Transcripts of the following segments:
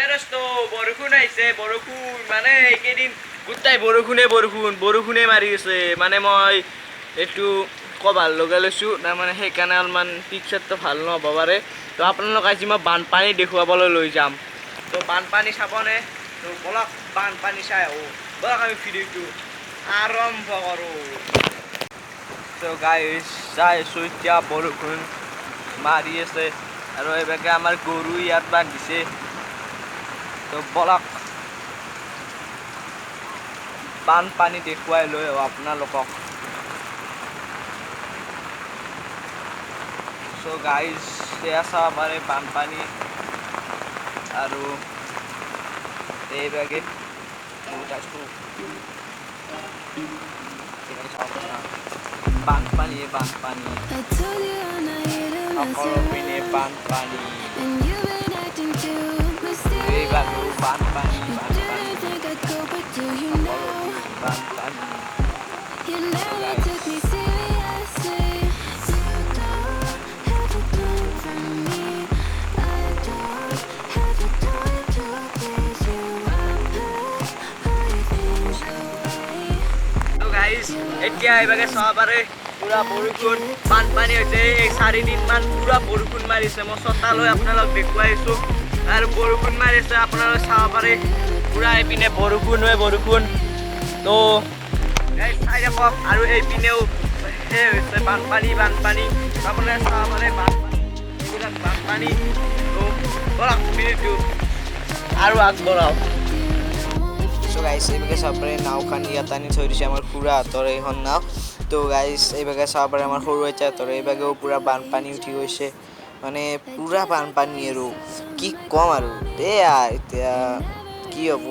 তো বৰষুণ আহিছে বৰষুণ মানে এইকেইদিন গোটাই বৰষুণে মাৰি আছে মানে মই এইটো কবাৰ লগাই লৈছোঁ তাৰমানে সেইকাৰণে অলপমান পিকচাৰটো ভাল নহ'ব পাৰে তো আপোনালোক আজি মই বানপানী দেখুৱাবলৈ লৈ যাম তো বানপানী চাবনে তো বলক বানপানী চাই আহোঁ বলক আমি ভিডিঅ'টো আৰম্ভ কৰোঁ তো গাইজ চাই আছোঁ এতিয়া বৰষুণ মাৰি আছে আৰু এইভাগে আমাৰ গৰু ইয়াত বান্ধিছে তো বলক বানপানী দেখুৱাই লৈ আহোঁ আপোনালোকক তো গাইজ সেয়া চাব পাৰে বানপানী আৰু এইভাগে বানপানী সকলো পিনে বানপানী এইভাগে বানপানী এতিয়া এইভাগে চাব পাৰে পুৰা বৰষুণ বানপানী হৈছে এই 4 দিনমান পুৰা বৰষুণ মাৰিছে মই ছটা লৈ আপোনালোক দেখুৱাইছোঁ আৰু বৰষুণ মাৰিছে আপোনালোকে চাব পাৰে পুৰা এইপিনে বৰষুণ তো চাই থাকক আৰু এইপিনেও সেই হৈছে বানপানী আপোনালোকে চাব পাৰে এইবিলাক বানপানী তো বলক ভিডিঅ'টো আৰু আগবঢ়াওক তো গাইজ এইভাগে চাব পাৰে নাওখন ইয়াত আনি থৈ দিছে আমাৰ খুৰাহঁতৰ এইখন নাও তো গাইজ এইভাগে চাব পাৰে আমাৰ সৰু বাচ্চাহঁতৰ এইভাগেও পুৰা বানপানী উঠি গৈছে মানে পুৰা বানপানী আৰু কি ক'ম আৰু এতিয়া কি হ'ব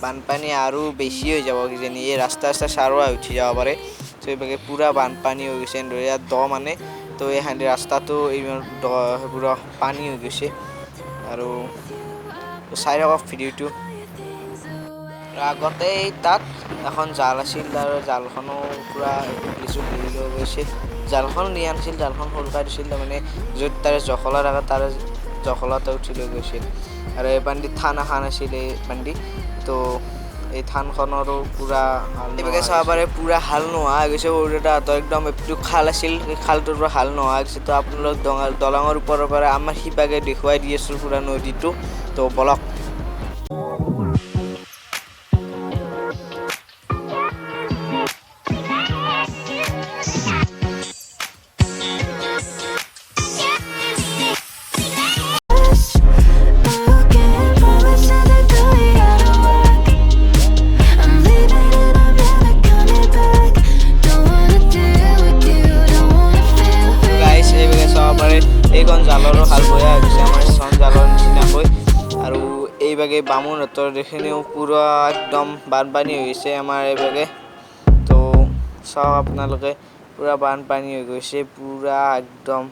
বানপানী আৰু বেছি হৈ যাব কিজানি এই ৰাস্তা চাৰুৱা উঠি যাব পাৰে তো এইভাগে পুৰা বানপানী হৈ গৈছে ইয়াত দ মানে তো এই ৰাস্তাটো ইমান দ পুৰা পানী হৈ গৈছে আৰু চাই থাকক ভিডিঅ'টো আগতে তাত এখন জাল আছিল আৰু জালখনো পুৰা লিচু ঘূৰি লৈ গৈছে জালখন নিয়া নাছিল জালখন সলকাই দিছিল তাৰমানে য'ত তাৰে জখলা থাকে তাৰে জখলাতে উঠি লৈ গৈছিল আৰু এই বান্দিত থান এখন আছিল এই বান্দি তো এই থানখনৰো পুৰা এইভাগে চাব পাৰে পুৰা হাল নোহোৱা হৈ গৈছে সৰু দাদাহঁতৰ একদম এইটো খাল আছিল সেই খালটোৰ পৰা হাল নোহোৱা হৈ গৈছে তো আপোনালোক দলঙৰ ওপৰৰ পৰা আমাৰ সিপাকে দেখুৱাই দি আছোঁ পুৰা নদীটো তো বলক এইখন জালৰো হাল বয়া হৈ গৈছে আমাৰ এখন জালৰ নিচিনাকৈ আৰু এইভাগে বামুণহঁতৰ এইখিনিও পুৰা একদম বানপানী হৈ গৈছে আমাৰ এইভাগে তো চাওক আপোনালোকে পুৰা বানপানী হৈ গৈছে পুৰা একদম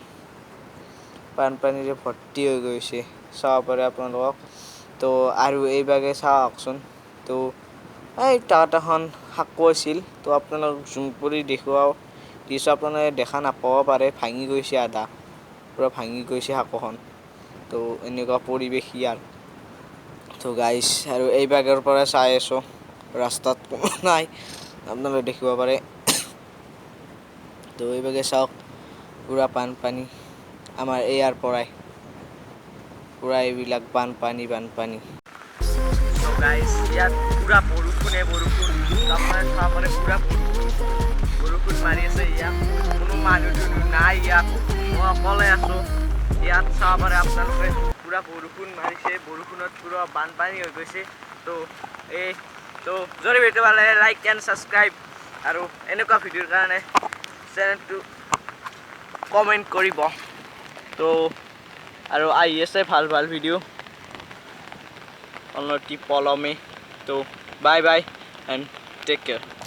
বানপানীৰে ভৰ্তি হৈ গৈছে চাব পাৰে আপোনালোকক তো আৰু এইভাগে চাওকচোন তো এই তাত এখন সাঁকো আছিল তো আপোনালোক জুম কৰি দেখুৱাও দিছোঁ আপোনালোকে দেখা নাপাব পাৰে ভাঙি গৈছে আধা পুৰা ভাঙি গৈছে সাঁকোখন তো এনেকুৱা পৰিৱেশ ইয়াৰ তো গাইজ আৰু এইভাগৰ পৰা চাই আছোঁ ৰাস্তাত কোনো নাই আপোনালোকে দেখিব পাৰে তো এইভাগে চাওক পুৰা বানপানী আমাৰ ইয়াৰ পৰাই পুৰা এইবিলাক বানপানী তো গাইজ ইয়াত পুৰা বৰষুণে আপোনাৰ চাব পাৰে পুৰা বৰষুণ মাৰি আছে ইয়াত কোনো মানুহ নাই ইয়াত মই অকলে আছোঁ ইয়াত চাব পাৰে আপোনালোকে পুৰা বৰষুণ মাৰিছে বৰষুণত পুৰা বানপানী হৈ গৈছে তো যদি ভিডিঅ' ভাল লাগে লাইক এণ্ড ছাবস্ক্ৰাইব আৰু এনেকুৱা ভিডিঅ'ৰ কাৰণে চেনেলটো কমেণ্ট কৰিব তো আৰু আহি আছে ভাল ভিডিঅ' অনতি পলমে তো বাই এণ্ড টেক কেয়াৰ